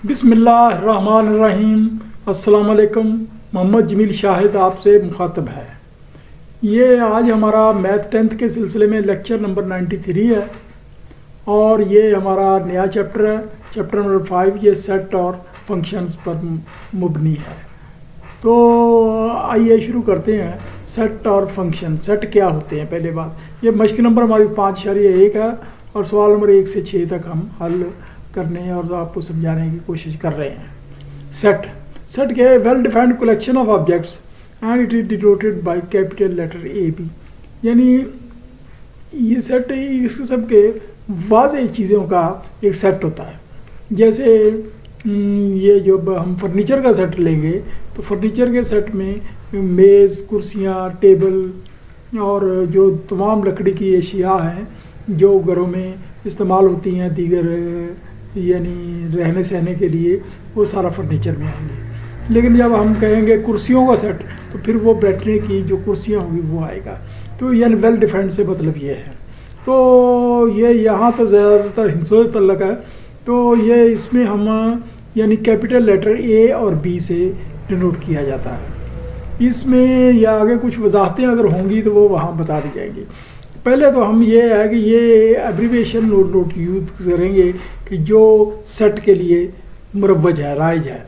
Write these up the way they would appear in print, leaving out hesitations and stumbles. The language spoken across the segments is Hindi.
बिस्मिल्लाहिर्रहमानिर्रहीम। अस्सलाम वालेकुम। मोहम्मद जमील शाहिद आपसे मुखातब है। ये आज हमारा मैथ 10th के सिलसिले में लेक्चर नंबर 93 है और ये हमारा नया चैप्टर है, चैप्टर नंबर 5। ये सेट और फंक्शंस पर मुबनी है। तो आइए शुरू करते हैं। सेट और फंक्शन, सेट क्या होते हैं? पहले बात, ये मश्क नंबर हमारी 5.1 है और सवाल नंबर 1 से 6 तक हम हल करने और आपको समझाने की कोशिश कर रहे हैं। सेट क्या है? Well defined collection of objects and it is denoted by capital letter A B. यानी ये सेट इस किस्म के वाज़ेह चीज़ों का एक सेट होता है। जैसे ये जब हम फर्नीचर का सेट लेंगे तो फर्नीचर के सेट में मेज़, कुर्सियाँ, टेबल और जो तमाम लकड़ी की अशिया हैं जो घरों में इस्तेमाल होती हैं दीगर यानी रहने सहने के लिए, वो सारा फर्नीचर में आएंगे। लेकिन जब हम कहेंगे कुर्सियों का सेट तो फिर वो बैठने की जो कुर्सियाँ होंगी वो आएगा। तो यानी वेल डिफाइंड से मतलब ये है। तो ये यहाँ तो ज़्यादातर हिंसों से तल्लक है। तो ये इसमें हम यानी कैपिटल लेटर ए और बी से डिनोट किया जाता है। इसमें या आगे कुछ वजाहतें अगर होंगी तो वो वहाँ बता दी जाएंगी। पहले तो हम ये है कि ये एब्रीविएशन नोट यूज करेंगे कि जो सेट के लिए मुरव्वज है, राइज है।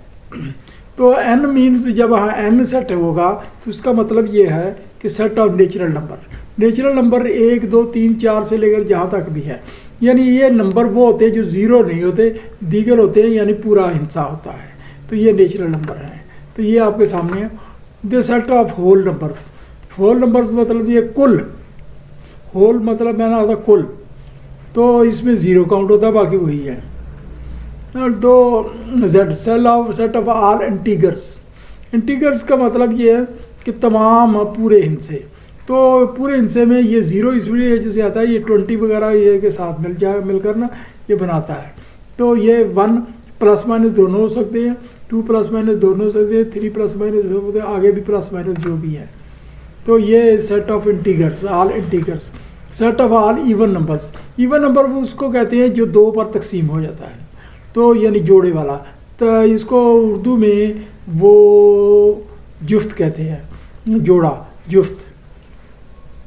तो एन मीन्स जब हाँ एन सेट होगा तो इसका मतलब ये है कि सेट ऑफ नेचुरल नंबर 1, 2, 3, 4 से लेकर जहाँ तक भी है। यानी ये नंबर वो होते हैं जो ज़ीरो नहीं होते, दीगर होते हैं, यानी पूरा हिस्सा होता है। तो ये नेचुरल नंबर है। तो ये आपके सामने the set of whole numbers मतलब ये कुल, होल मतलब मैंने आता कुल, तो इसमें ज़ीरो काउंट होता है, बाकी वही है। तो सेट ऑफ ऑल इंटीगर्स का मतलब ये है कि तमाम पूरे हिस्से। तो पूरे हिस्से में ये ज़ीरो इस वजह से आता है, ये 20 वगैरह ये के साथ मिलकर ना ये बनाता है। तो ये 1 प्लस माइनस दोनों हो सकते हैं, 2 प्लस माइनस दोनों हो सकते हैं, 3 प्लस माइनस हो सकते हैं, आगे भी प्लस माइनस जो भी है। तो ये set of integers, all integers. Set of all even number वो उसको कहते हैं जो 2 पर तकसीम हो जाता है, तो यानी जोड़े वाला। तो इसको उर्दू में वो जुफ्त कहते हैं, जोड़ा, जुफ्त।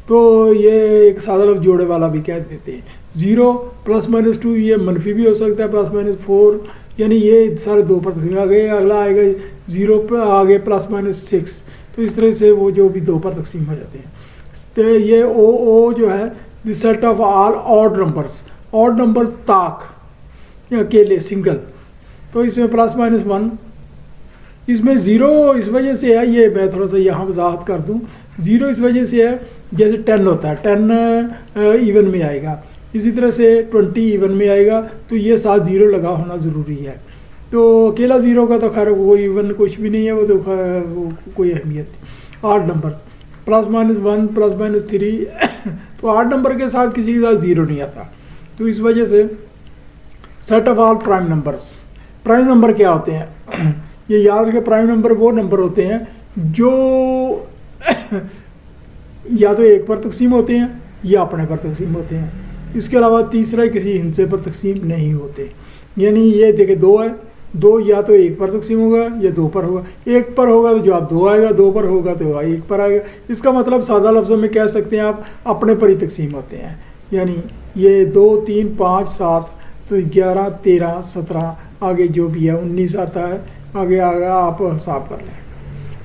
तो ये एक सादा लफ्ज़ जोड़े वाला भी कह देते हैं। 0 प्लस माइनस 2 ये मनफी भी हो सकता है, प्लस माइनस 4 यानी ये सारे 2 पर तकसीम। आगे अगला आएगा 0 पर आगे प्लस माइनस 6। तो इस तरह से वो जो भी 2 पर तकसीम हो जाते हैं। तो ये ओ जो है the set of all odd numbers ताक अकेले सिंगल। तो इसमें प्लस माइनस 1, इसमें ज़ीरो इस वजह से है, ये मैं थोड़ा सा यहाँ वजाहत कर दूँ। ज़ीरो इस वजह से है जैसे 10 होता है, 10 इवन में आएगा, इसी तरह से 20 इवन में आएगा। तो ये साथ ज़ीरो लगा होना ज़रूरी है। तो अकेला ज़ीरो का तो खैर वो इवन कुछ भी नहीं है, वो तो वो कोई अहमियत नहीं। Odd numbers plus minus 1, plus minus 3 तो ऑड नंबर के साथ किसी के साथ ज़ीरो नहीं आता। तो इस वजह से set of all prime number क्या होते हैं? ये याद रखें, प्राइम नंबर वो नंबर होते हैं जो या तो एक पर तकसीम होते हैं या अपने पर तकसीम होते हैं। इसके अलावा तीसरा किसी हिस्से पर तकसीम नहीं होते। यानी ये देखें 2 है, 2 या तो 1 पर तकसीम होगा या 2 पर होगा। 1 पर होगा तो जवाब 2 आएगा, 2 पर होगा तो 1 पर आएगा। इसका मतलब सादा लफ्ज़ों में कह सकते हैं आप अपने पर ही तकसीम होते हैं। यानी ये 2, 3, 5, 7 तो 11, 13, 17 आगे जो भी है 19 आता है। आगे आप हिसाब कर लें।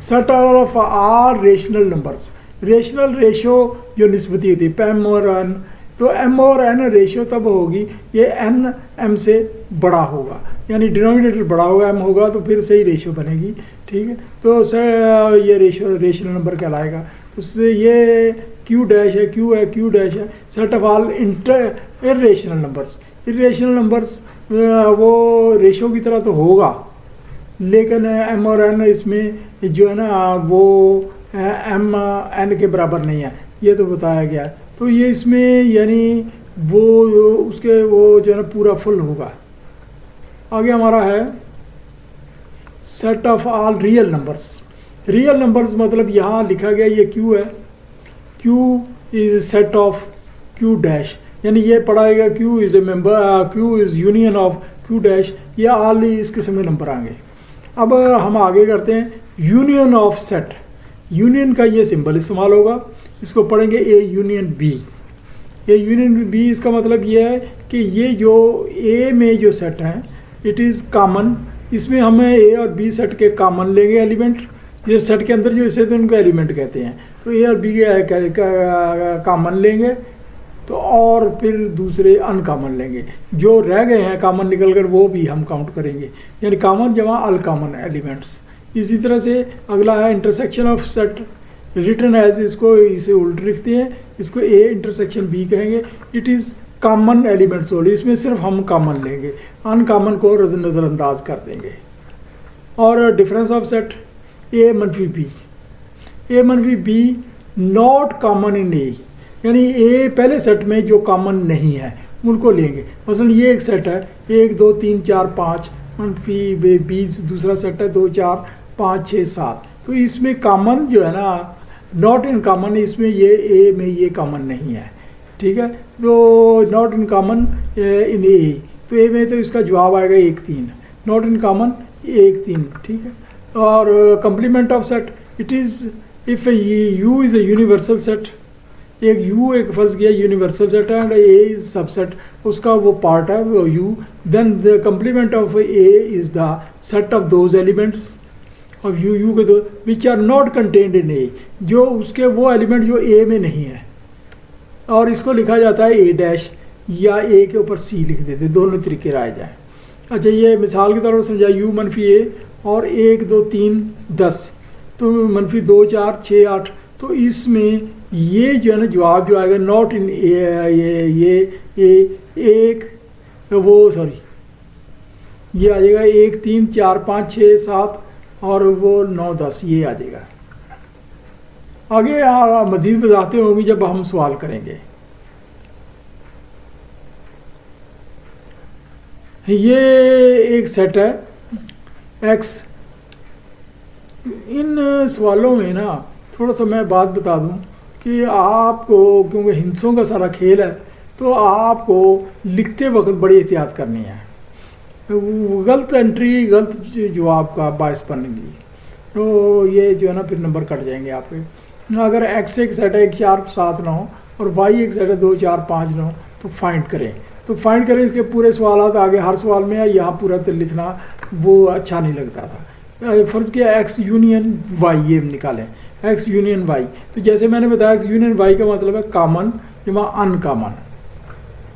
Set of R rational ratio जो निस्बती होती है, एम और एन। तो एम और एन रेशो तब होगी ये एन एम से बड़ा होगा, यानी डिनोमिनेटर बड़ा होगा, एम होगा तो फिर सही रेशो बनेगी। ठीक है, तो सर ये रेशनल नंबर कहलाएगा। तो ये क्यू डैश है। Set of all irrational numbers वो रेशो की तरह तो होगा, लेकिन एम और एन इसमें जो है ना वो एम एन के बराबर नहीं है, ये तो बताया गया है। तो ये इसमें यानी वो उसके वो जो है ना पूरा फुल होगा। आगे हमारा है set of all real numbers मतलब यहाँ लिखा गया ये क्यू है, Q is set of Q dash, यानी ये पढ़ाएगा Q is a member, Q is union of Q dash, ये ऑल इस किस्म के नंबर आएंगे। अब हम आगे करते हैं यूनियन ऑफ सेट। यूनियन का ये सिंबल इस्तेमाल होगा, इसको पढ़ेंगे A union B. A union B इसका मतलब ये है कि ये जो ए में जो सेट हैं इट इज़ कॉमन, इसमें हमें ए और बी सेट के कॉमन लेंगे एलिमेंट, ये सेट के अंदर जो इसे तो उनको एलिमेंट कहते हैं, तो ए और बी के कॉमन लेंगे तो और फिर दूसरे अनकॉमन लेंगे, जो रह गए हैं कॉमन निकल कर वो भी हम काउंट करेंगे, यानी कॉमन जमा अनकॉमन एलिमेंट्स। इसी तरह से अगला है intersection of set, written as, इसको इसे उल्ट लिखते हैं, इसको ए इंटरसेक्शन बी कहेंगे। It is common elements only, इसमें सिर्फ हम कॉमन लेंगे, अनकॉमन को नज़रअंदाज कर देंगे। और डिफरेंस ऑफ सेट ए मनफी बी, ए मनफी बी नॉट कॉमन इन ए, यानी ए पहले सेट में जो कॉमन नहीं है उनको लेंगे। मसलन ये एक सेट है 1 2 3 4 5, मनफी बी दूसरा सेट है 2 4 5 6 7, तो इसमें कॉमन जो है ना नॉट इन कॉमन, इसमें ये ए में ये कॉमन नहीं है, ठीक है। तो नॉट इन कॉमन इन ए, तो ए में तो इसका जवाब आएगा 1 3, नॉट इन कॉमन 1 3, ठीक है। और complement of set, it is if you is a universal set, एक यू एक फर्ज किया यूनिवर्सल सेट है एंड ए इज सबसेट, उसका वो पार्ट है वो U, then the complement of A is the set of those elements of U के दो which are not contained in A, जो उसके वो एलिमेंट जो ए में नहीं है, और इसको लिखा जाता है ए डैश या ए के ऊपर सी लिख देते, दोनों तरीके राय जाए। अच्छा, ये मिसाल के तौर पर समझा, यू मनफी ए और 1 2 3 10, तो मनफी 2 4 6 8, तो इसमें ये जो है ना जवाब जो आएगा नॉट इन एक वो सॉरी ये आ जाएगा 1 3 4 5 6 7 और वो 9 10, ये आ जाएगा। आगे मज़ीद वजाहतें होंगी जब हम सवाल करेंगे। ये एक सेट है एक्स। इन सवालों में ना थोड़ा सा मैं बात बता दूं कि आपको, क्योंकि हिंसों का सारा खेल है, तो आपको लिखते वक्त बड़ी एहतियात करनी है। गलत एंट्री गलत जवाब का बायस बनेगी, तो ये जो है ना फिर नंबर कट जाएंगे आपके। अगर एक्स एक सेट है 1 4 7 9 और वाई एक सेट है 2 4 5 9, तो फाइंड करें। तो फाइंड करें, इसके पूरे सवाल आगे हर सवाल में है, यहाँ पूरा तो लिखना वो अच्छा नहीं लगता था। फ़र्ज़ किया एक्स यूनियन वाई, ये निकालें एक्स यूनियन वाई, तो जैसे मैंने बताया एक्स यूनियन वाई का मतलब है कॉमन जमा अनकॉमन।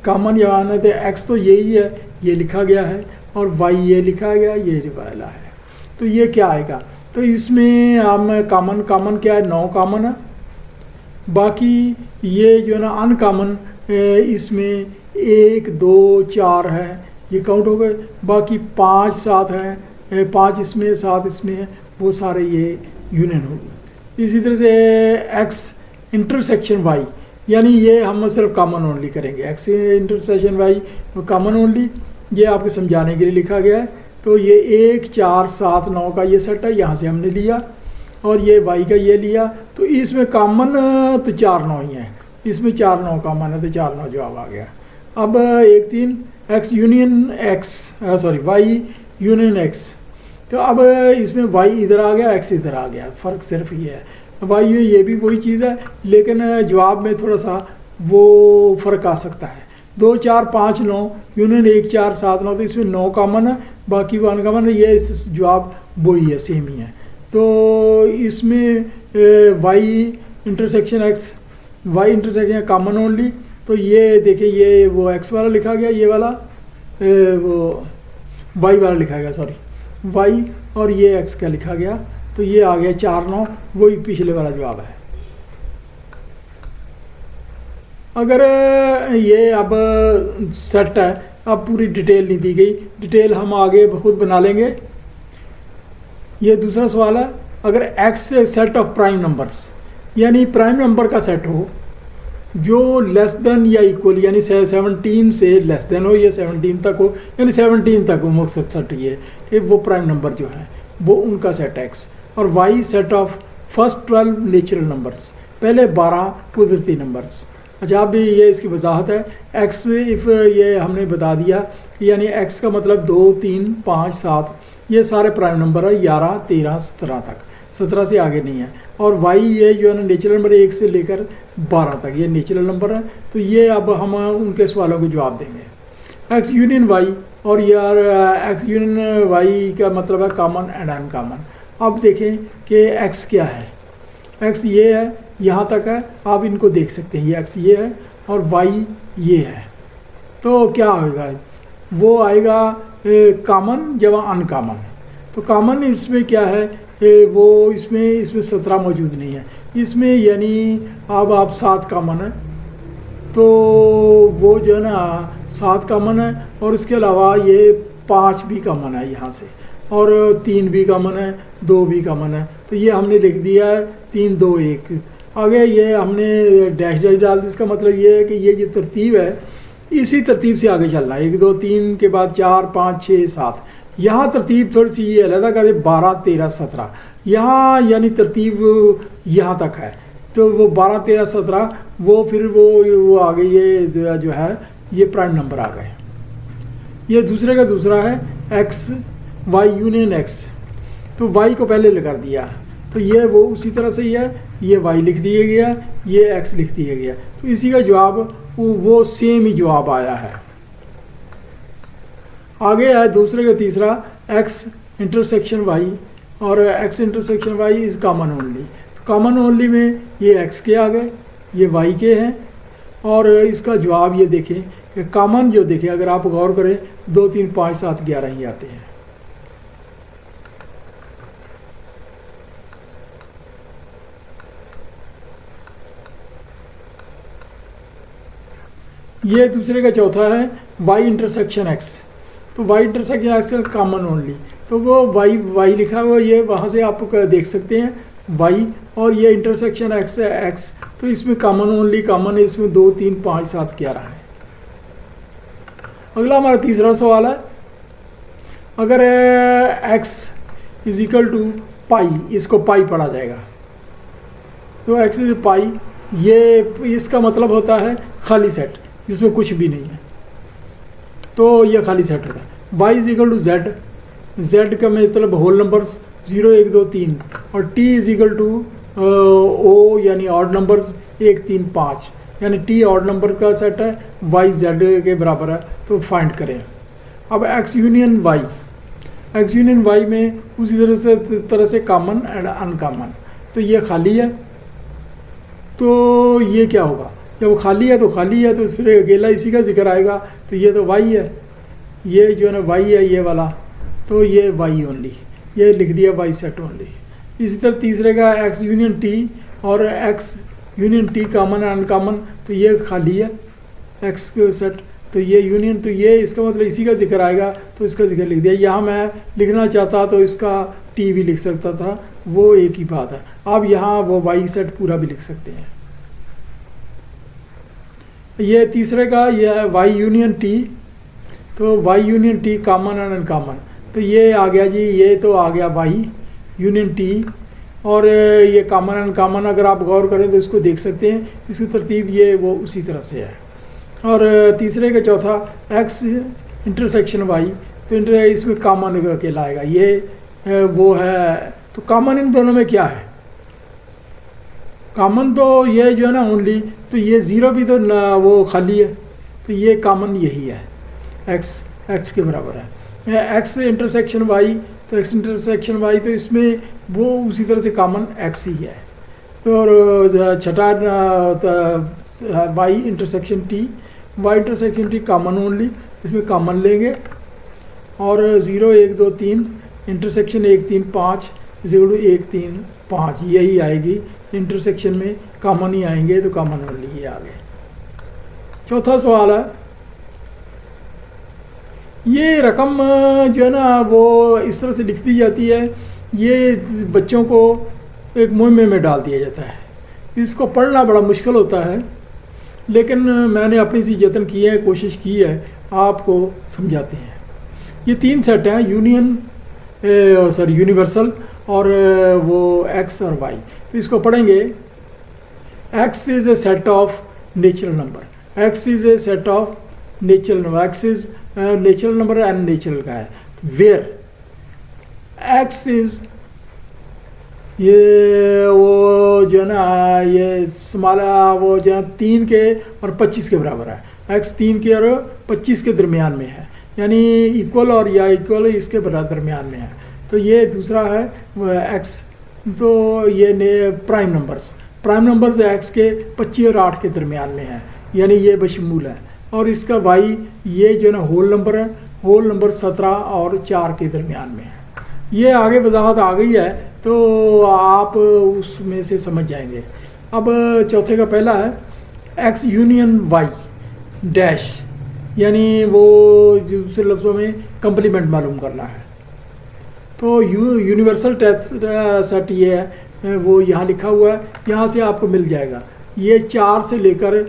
कॉमन यहाँ है तो एक्स तो यही है, ये लिखा गया है, और वाई ये लिखा गया, ये वाला है, तो ये क्या आएगा। तो इसमें हम कॉमन क्या है, 9 कॉमन है, बाकी ये जो है ना अनकॉमन, इसमें 1 2 4 है, ये काउंट हो गए, बाकी 5 7 है, 5 इसमें 7 इसमें है, वो सारे ये यूनियन हो गए। इसी तरह से एक्स इंटरसेक्शन वाई, यानी ये हम सिर्फ कॉमन ओनली करेंगे, X intersection Y common only, ये आपके समझाने के लिए लिखा गया है। तो ये 1 4 7 9 का ये सेट है, यहाँ से हमने लिया, और ये वाई का ये लिया, तो इसमें कॉमन तो 4 9 ही है, इसमें 4 9 कॉमन है, तो 4 9 जवाब आ गया। अब 1 3 X union X, sorry Y union X, तो अब इसमें वाई इधर आ गया, एक्स इधर आ गया, फ़र्क सिर्फ ये है। वाई ये भी वही चीज़ है, लेकिन जवाब में थोड़ा सा वो फ़र्क आ सकता है। 2 4 5 9 यूनियन 1 4 7 9, तो इसमें 9 कॉमन है, बाकी वो अनकॉमन है, ये जवाब वही है, सेम ही है। तो इसमें Y intersection X, Y intersection common only, तो ये देखिए ये वो एक्स वाला लिखा गया, ये वाला वो वाई वाला लिखा गया, सॉरी वाई, और ये एक्स का लिखा गया, तो ये आ गया 4 9, वही पिछले वाला जवाब है। अगर ये अब सेट है, अब पूरी डिटेल नहीं दी गई, डिटेल हम आगे खुद बना लेंगे। ये दूसरा सवाल है, अगर x set of prime numbers, यानी प्राइम नंबर का सेट हो जो लेस देन या इक्वल, यानी 17 से लेस देन हो या 17 तक हो, यानी 17 तक हो, मकसद सेट ये कि वो प्राइम नंबर जो है वो उनका सेट एक्स, और Y set of first 12 natural numbers, पहले 12 कुदरती नंबर्स। अच्छा, अब भी ये इसकी वजाहत है। एक्स इफ़ ये हमने बता दिया यानी x का मतलब 2, 3, 5, 7 ये सारे प्राइम नंबर है, 11, 13, 17 तक, 17 से आगे नहीं है। और y ये जो है ना नेचुरल नंबर 1 से लेकर 12 तक ये नेचुरल नंबर है। तो ये अब हम उनके सवालों के जवाब देंगे। x यूनियन y, और यार x यूनियन y का मतलब है कॉमन एंड अनकॉमन। अब देखें कि x क्या है। x ये है, यहाँ तक है, आप इनको देख सकते हैं, ये x ये है और y ये है। तो क्या होगा, वो आएगा कॉमन जब अनकॉमन। तो कॉमन इसमें क्या है, वो इसमें 17 मौजूद नहीं है इसमें, यानी अब आप 7 कॉमन है, तो वो जो है ना 7 कॉमन है, और उसके अलावा ये 5 भी कॉमन है यहाँ से, और 3 भी कॉमन है, 2 भी कॉमन है। तो ये हमने लिख दिया है 3, 2, 1। आगे ये हमने डैश डैश डाल दी। इसका मतलब ये है कि ये जो तरतीब है इसी तरतीब से आगे चलना है, 1, 2, 3 के बाद 4, 5, 6, 7। यहाँ तरतीब थोड़ी सी ये अलग कर 12, 13, 17 यहाँ, यानी तरतीब यहाँ तक है। तो वो 12, 13, 17 वो फिर वो आगे ये जो है ये प्राइम नंबर आ गए। ये दूसरे का दूसरा है x y यूनियन x। तो y को पहले लगा दिया, तो ये वो उसी तरह से ही है, ये y लिख दिया गया, ये x लिख दिया गया। तो इसी का जवाब वो सेम ही जवाब आया है। आगे है दूसरे का तीसरा x इंटरसेक्शन y, और x intersection y is common only. तो कॉमन ओनली में ये x के आ गए, ये y के हैं, और इसका जवाब ये देखें कि कॉमन जो देखें, अगर आप गौर करें 2, 3, 5, 7, 11 ही आते हैं। ये दूसरे का चौथा है y इंटरसेक्शन x। तो y इंटरसेक्शन x का कॉमन ओनली, तो वो y लिखा हुआ ये वहाँ से आप देख सकते हैं y, और ये इंटरसेक्शन x है x। तो इसमें कॉमन ओनली कॉमन है, इसमें 2, 3, 5, 7, 11 है। अगला हमारा तीसरा सवाल है, अगर x इज इक्वल टू पाई, इसको पाई पढ़ा जाएगा। तो x इज पाई, ये इसका मतलब होता है खाली सेट जिसमें कुछ भी नहीं है, तो ये खाली सेट होता है। y is equal to z, z का मतलब होल नंबर्स 0, 1, 2, 3, और t is equal to o यानी ऑड नंबर्स 1, 3, 5, यानी t ऑड नंबर का सेट है, y z के बराबर है। तो फाइंड करें। अब x यूनियन y में उसी तरह से कॉमन एंड अनकॉमन। तो ये खाली है, तो ये क्या होगा, जब वो खाली है तो खाली है, तो फिर अकेला इसी का जिक्र आएगा। तो ये तो y है, ये जो है ना y है ये वाला, तो ये y ओनली, ये लिख दिया y सेट ओनली। इसी तरह तीसरे का x यूनियन t, और x union t common and uncommon, तो ये खाली है x सेट, तो ये यूनियन, तो ये इसका मतलब इसी का जिक्र आएगा, तो इसका जिक्र लिख दिया। यहाँ मैं लिखना चाहता तो इसका t भी लिख सकता था, वो एक ही बात है। अब यहाँ वो y सेट पूरा भी लिख सकते हैं। ये तीसरे का ये है y यूनियन t, तो y union t common and uncommon, तो ये आ गया जी, ये तो आ गया y यूनियन t, और ये कॉमन अनकॉमन अगर आप गौर करें तो इसको देख सकते हैं, इसकी तरतीब ये वो उसी तरह से है। और तीसरे का चौथा x इंटरसेक्शन y, तो इसमें कॉमन अकेला आएगा, ये वो है। तो कॉमन इन दोनों में क्या है, कॉमन तो ये जो है ना ओनली, तो ये 0 भी तो वो खाली है, तो ये कॉमन यही है, x के बराबर है। x इंटरसेक्शन y, तो x इंटरसेक्शन y, तो इसमें वो उसी तरह से कॉमन x ही है। तो और छठा y intersection t common only, इसमें कॉमन लेंगे, और 0, 1, 2, 3 इंटरसेक्शन 1, 3, 5 0, 1, 3, 5 यही आएगी। इंटरसेक्शन में कॉमन ही आएंगे, तो कॉमन ओनली ही आ गए। चौथा सवाल है, ये रकम जो है ना वो इस तरह से लिख दी जाती है, ये बच्चों को एक मुहिम में डाल दिया जाता है। इसको पढ़ना बड़ा मुश्किल होता है, लेकिन मैंने अपनी सी जतन की है, कोशिश की है, आपको समझाते हैं। ये 3 सेट हैं, यूनिवर्सल, और वो x और y। तो इसको पढ़ेंगे, x is a set of natural number, x is a set of natural number, x is natural number N natural का है। वेयर एक्स इज, ये वो जो है ना ये स्मॉला वो जो है 3 के और 25 के बराबर है, एक्स 3 के और 25 के दरमियान में है, यानी इक्वल और या इक्वल इसके दरमियान में है। तो ये दूसरा है एक्स, तो ये प्राइम नंबर्स एक्स के 25 और 8 के दरमियान में है, यानी ये बशमूल है। और इसका वाई ये जो है ना होल नंबर है, होल नंबर 17 और 4 के दरमियान में है। ये आगे वजाहत आ गई है तो आप उसमें से समझ जाएंगे। अब चौथे का पहला है एक्स यूनियन वाई डैश, यानी वो दूसरे लफ्ज़ों में कंप्लीमेंट मालूम करना है। तो यूनिवर्सल सेट ये है, वो यहाँ लिखा हुआ है, यहाँ से आपको मिल जाएगा। ये 4 से लेकर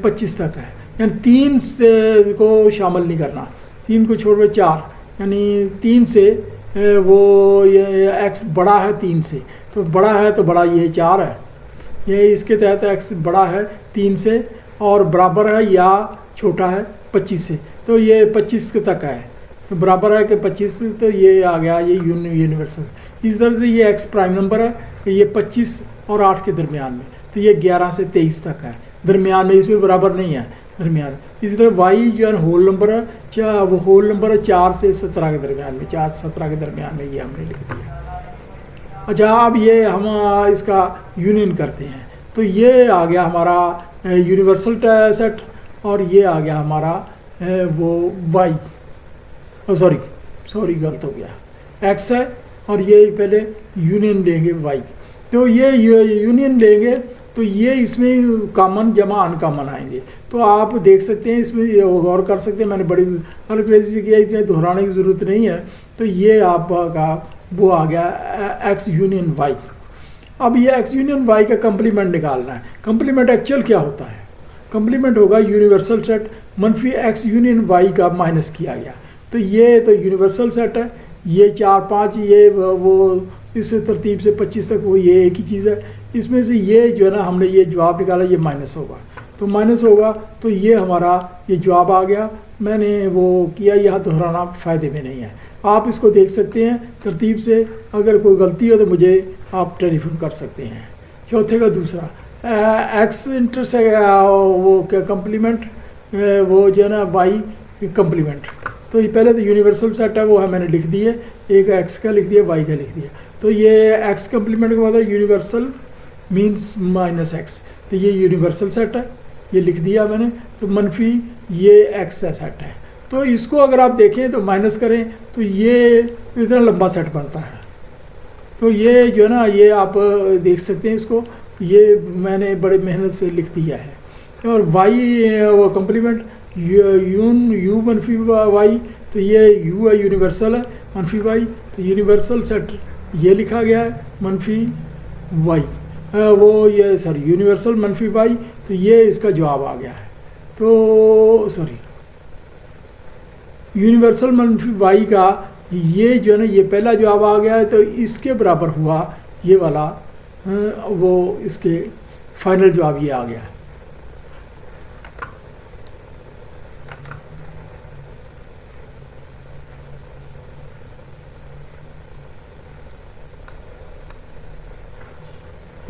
25 तक है, यानी 3 से को शामिल नहीं करना, 3 को छोड़कर 4, यानी 3 से वो ये एक्स बड़ा है 3 से, तो बड़ा है तो बड़ा ये 4 है, ये इसके तहत एक्स बड़ा है 3 से और बराबर है या छोटा है 25 से, तो ये 25 तक है, तो बराबर है कि 25, तो ये आ गया ये यूनिवर्सल। इस तरह से ये एक्स प्राइम नंबर है, ये 25 और 8 के दरमियान में, तो ये 11 से 23 तक है, दरमियान में, इसमें बराबर नहीं है दरमियान। इसी तरह वाई जो है होल नंबर है, वो होल नंबर है 4 से 17 के दरमियान में, 4 से 17 के दरमियान में, ये हमने लिख दिया। अच्छा, अब ये हम इसका यूनियन करते हैं, तो ये आ गया हमारा यूनिवर्सल सेट, और ये आ गया हमारा वो वाई, सॉरी गलत हो गया, एक्स है और ये पहले यूनियन लेंगे वाई। तो ये यूनियन लेंगे तो ये इसमें कॉमन जमा अनकॉमन आएंगे, तो आप देख सकते हैं इसमें ये गौर कर सकते हैं, मैंने बड़ी अलग से किया, इतने दोहराने की ज़रूरत नहीं है। तो ये आपका वो आ गया एक्स यूनियन वाई। अब ये एक्स यूनियन वाई का कंप्लीमेंट निकालना है। कंप्लीमेंट एक्चुअल क्या होता है? कंप्लीमेंट होगा यूनिवर्सल सेट मनफी एक्स यूनियन वाई का माइनस किया गया, तो ये तो यूनिवर्सल सेट है, ये 4 5 ये वो इस तरतीब से 25 तक वो ये एक ही चीज़ है। इसमें से ये जो है ना हमने ये जवाब निकाला, ये माइनस होगा, तो माइनस होगा तो ये हमारा ये जवाब आ गया। मैंने वो किया, यहाँ दोहराना फ़ायदे में नहीं है, आप इसको देख सकते हैं तरतीब से, अगर कोई गलती हो तो मुझे आप टेलीफोन कर सकते हैं। चौथे का दूसरा एक्स इंटरसेक्ट वो क्या कंप्लीमेंट, वो जो है ना वाई कंप्लीमेंट। तो ये पहले तो यूनिवर्सल सेट है वो है मैंने लिख दिए, एक एक्स का लिख दिया, वाई का लिख दिया। तो ये एक्स कंप्लीमेंट का मतलब यूनिवर्सल मीन्स माइनस एक्स, तो ये यूनिवर्सल सेट है, ये लिख दिया मैंने। तो मनफी ये एक्स सेट है, तो इसको अगर आप देखें तो माइनस करें तो ये इतना लंबा सेट बनता है। तो ये जो है ना ये आप देख सकते हैं इसको, ये मैंने बड़े मेहनत से लिख दिया है। और वाई वो कंप्लीमेंट यू मनफी वाई, तो ये यू है यूनिवर्सल है, मनफी वाई, तो यूनिवर्सल सेट ये लिखा गया है मनफी वाई, वो ये सॉरी यूनिवर्सल मनफी वाई, तो ये इसका जवाब आ गया है। तो सॉरी यूनिवर्सल मनफी वाई का ये जो है ना ये पहला जवाब आ गया है, तो इसके बराबर हुआ ये वाला वो इसके फाइनल जवाब ये आ गया है।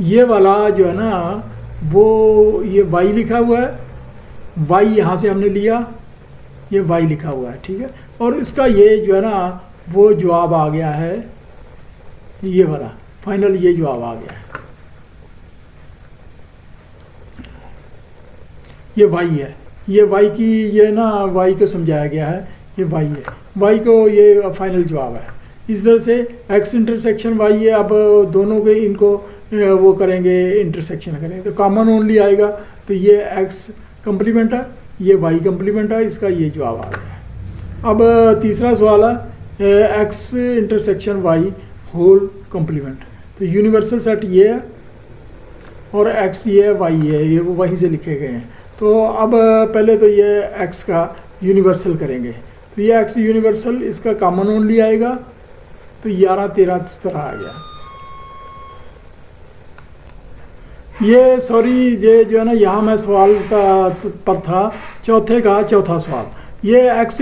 ये वाला जो है ना वो ये वाई लिखा हुआ है, वाई यहाँ से हमने लिया, ये वाई लिखा हुआ है, ठीक है। और इसका ये जो है ना वो जवाब आ गया है, ये वाला फाइनल ये जवाब आ गया है, ये वाई है, ये वाई की ये ना वाई को समझाया गया है, ये वाई है, वाई को ये फाइनल जवाब है। इस तरह से एक्स इंटरसेक्शन वाई है, अब दोनों के इनको वो करेंगे इंटरसेक्शन करेंगे तो कॉमन ओनली आएगा, तो ये एक्स कंप्लीमेंट है, ये वाई कंप्लीमेंट है, इसका ये जवाब आ गया। अब तीसरा सवाल है X intersection Y whole complement, तो यूनिवर्सल सेट ये है और एक्स ये है, वाई है, ये वो वहीं से लिखे गए हैं। तो अब पहले तो ये एक्स का यूनिवर्सल करेंगे, तो ये एक्स यूनिवर्सल इसका कॉमन ओनली आएगा, तो 11 13 इस तरह आ गया। ये सॉरी ये जो है ना यहाँ मैं सवाल पर था चौथे का चौथा सवाल, ये एक्स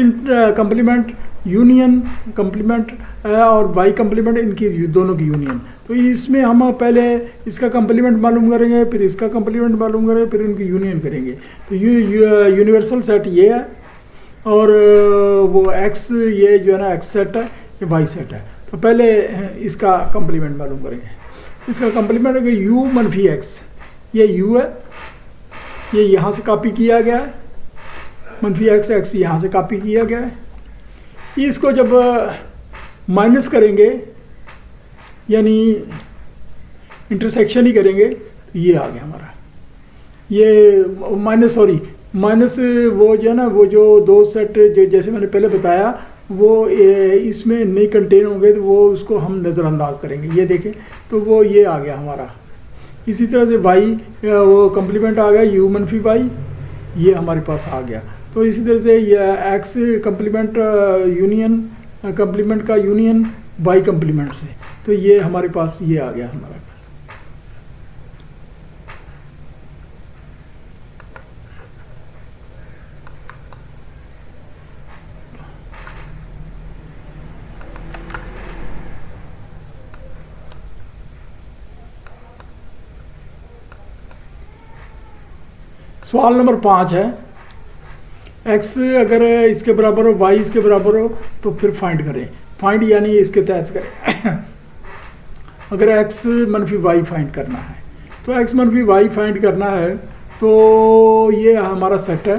कम्प्लीमेंट यूनियन कम्प्लीमेंट और वाई कम्प्लीमेंट, इनकी दोनों की यूनियन। तो इसमें हम पहले इसका कम्प्लीमेंट मालूम करेंगे, फिर इसका कम्प्लीमेंट मालूम करेंगे, फिर इनकी यूनियन करेंगे। तो यूनिवर्सल सेट ये है, और वो एक्स ये जो है ना एक्स सेट है, ये वाई सेट है। तो पहले इसका कम्प्लीमेंट मालूम करेंगे। इसका कम्प्लीमेंट है यू मनफी एक्स, ये यू है, ये यहाँ से कॉपी किया गया है, मनफी एक्स एक्स यहाँ से कॉपी किया गया है। इसको जब माइनस करेंगे यानी इंटरसेक्शन ही करेंगे, तो ये आ गया हमारा, ये माइनस वो जो है ना, वो जो दो सेट जो जैसे मैंने पहले बताया वो इसमें नहीं कंटेन होंगे, तो वो उसको हम नज़रअंदाज करेंगे। ये देखें, तो वो ये आ गया हमारा। इसी तरह से वाई वो कम्प्लीमेंट आ गया यू मनफी वाई, ये हमारे पास आ गया। तो इसी तरह से ये एक्स कम्प्लीमेंट यूनियन कम्प्लीमेंट का यूनियन वाई कम्प्लीमेंट से, तो ये हमारे पास ये आ गया हमारे पास। सवाल नंबर 5 है, x अगर इसके बराबर हो, y इसके बराबर हो, तो फिर फाइंड करें। फाइंड यानी इसके तहत करें। अगर x मनफी y फाइंड करना है, तो x मनफी y फाइंड करना है, तो ये हमारा सेट है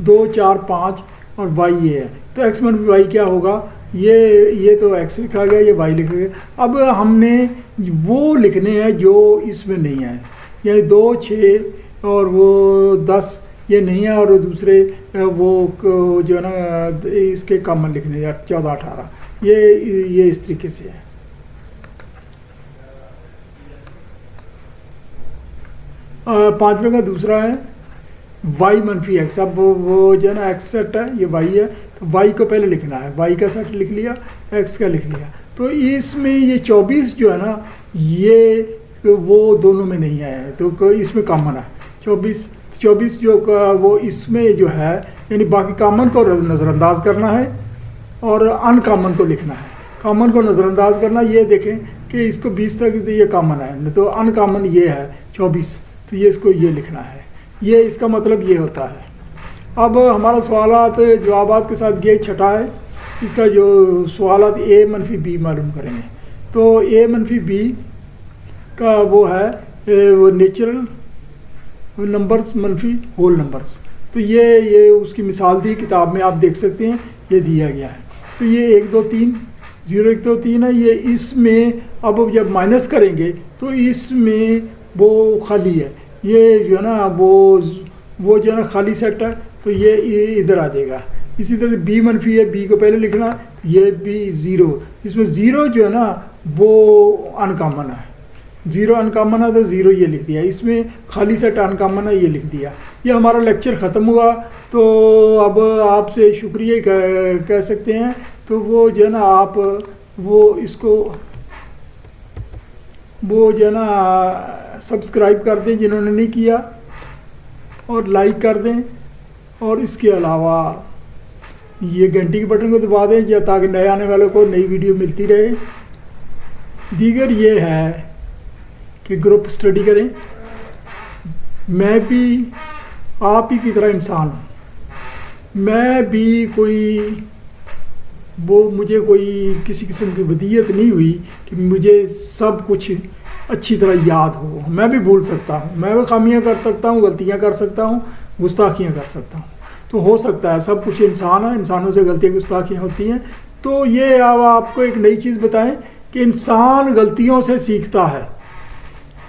2 4 5 और y ये है। तो x मनफी y क्या होगा, ये तो x लिखा गया, ये y लिखा गया। अब हमने वो लिखने हैं जो इसमें नहीं है, यानी 2 6 और वो 10 ये नहीं है, और दूसरे वो जो है ना इसके कॉमन लिखने हैं 14 18, ये इस तरीके से है। पांचवें का दूसरा है y मनफी x। अब वो जो है ना x सेट है, ये y है, तो y को पहले लिखना है, y का सेट लिख लिया, x का लिख लिया। तो इसमें ये 24 जो है ना, ये वो दोनों में नहीं है, तो इसमें कॉमन है 24 जो का वो इसमें जो है, यानी बाकी कॉमन को नज़रअंदाज करना है और अनकॉमन को लिखना है। कॉमन को नज़रअंदाज करना, ये देखें कि इसको 20 तक तो ये कॉमन है, तो अनकॉमन ये है 24, तो ये इसको ये लिखना है। ये इसका मतलब ये होता है। अब हमारा सवालात जवाबात के साथ ये छठा है, इसका जो सवालात a मनफी b मालूम करेंगे। तो a मनफी b का वो है वो नेचुरल नंबर्स मनफी होल नंबर्स। तो ये उसकी मिसाल दी किताब में, आप देख सकते हैं, ये दिया गया है। तो ये 1 2 3 0 1 2 3 है। ये इसमें अब जब माइनस करेंगे तो इसमें वो खाली है, ये जो है ना वो जो है ना खाली सेट है, तो ये इधर आ जाएगा। इसी तरह b मनफी है, b को पहले लिखना, ये b 0, इसमें 0 जो है ना वो अनकॉमन है, 0 अनकॉमन है, तो 0 ये लिख दिया। इसमें खाली सेट अनकॉमन है, ये लिख दिया। ये हमारा लेक्चर ख़त्म हुआ। तो अब आपसे शुक्रिया कह सकते हैं। तो वो जो है ना आप वो इसको वो जो है ना सब्सक्राइब कर दें जिन्होंने नहीं किया, और लाइक कर दें, और इसके अलावा ये घंटी के बटन को दबा दें ताकि नए आने वालों को नई वीडियो मिलती रहे। दीगर ये है कि ग्रुप स्टडी करें। मैं भी आप ही की तरह इंसान हूँ, मैं भी मुझे कोई किसी किस्म की वदीयत नहीं हुई कि मुझे सब कुछ अच्छी तरह याद हो। मैं भी भूल सकता हूँ, मैं भी खामियाँ कर सकता हूँ, गलतियाँ कर सकता हूँ, गुस्ताखियाँ कर सकता हूँ। तो हो सकता है, सब कुछ इंसान है, इंसानों से गलतियाँ गुस्ताखियाँ होती हैं। तो ये अब आपको एक नई चीज़ बताएं कि इंसान गलतियों से सीखता है।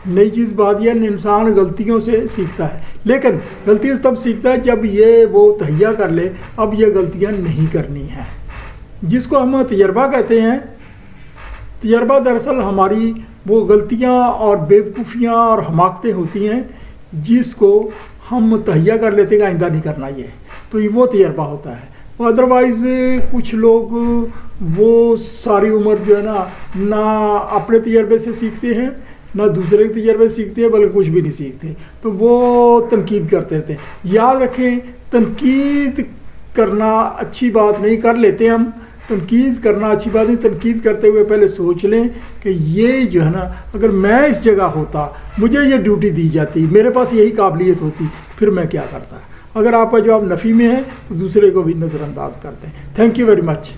नई चीज़ बात यह, इंसान गलतियों से सीखता है, लेकिन गलतियाँ तब सीखता है जब ये वो तहैया कर ले अब ये गलतियाँ नहीं करनी है, जिसको हम तजर्बा कहते हैं। तजर्बा दरअसल हमारी वो गलतियाँ और बेवकूफ़ियाँ और हमाकतें होती हैं जिसको हम तहैया कर लेते हैं आइंदा नहीं करना ये, तो ये वो तजर्बा होता है। अदरवाइज़ कुछ लोग वो सारी उम्र जो है ना अपने तजर्बे से सीखते हैं, ना दूसरे के तजर्बे सीखते हैं, बल्कि कुछ भी नहीं सीखते, तो वो तनकीद करते थे। याद रखें, तनकीद करना अच्छी बात नहीं, कर लेते हैं हम, तनकीद करना अच्छी बात नहीं। तनकीद करते हुए पहले सोच लें कि ये जो है ना, अगर मैं इस जगह होता, मुझे ये ड्यूटी दी जाती, मेरे पास यही काबिलियत होती, फिर मैं क्या करता। अगर आपका जवाब नफ़ी में है तो दूसरे को भी नज़रअंदाज करते हैं। Thank you very much.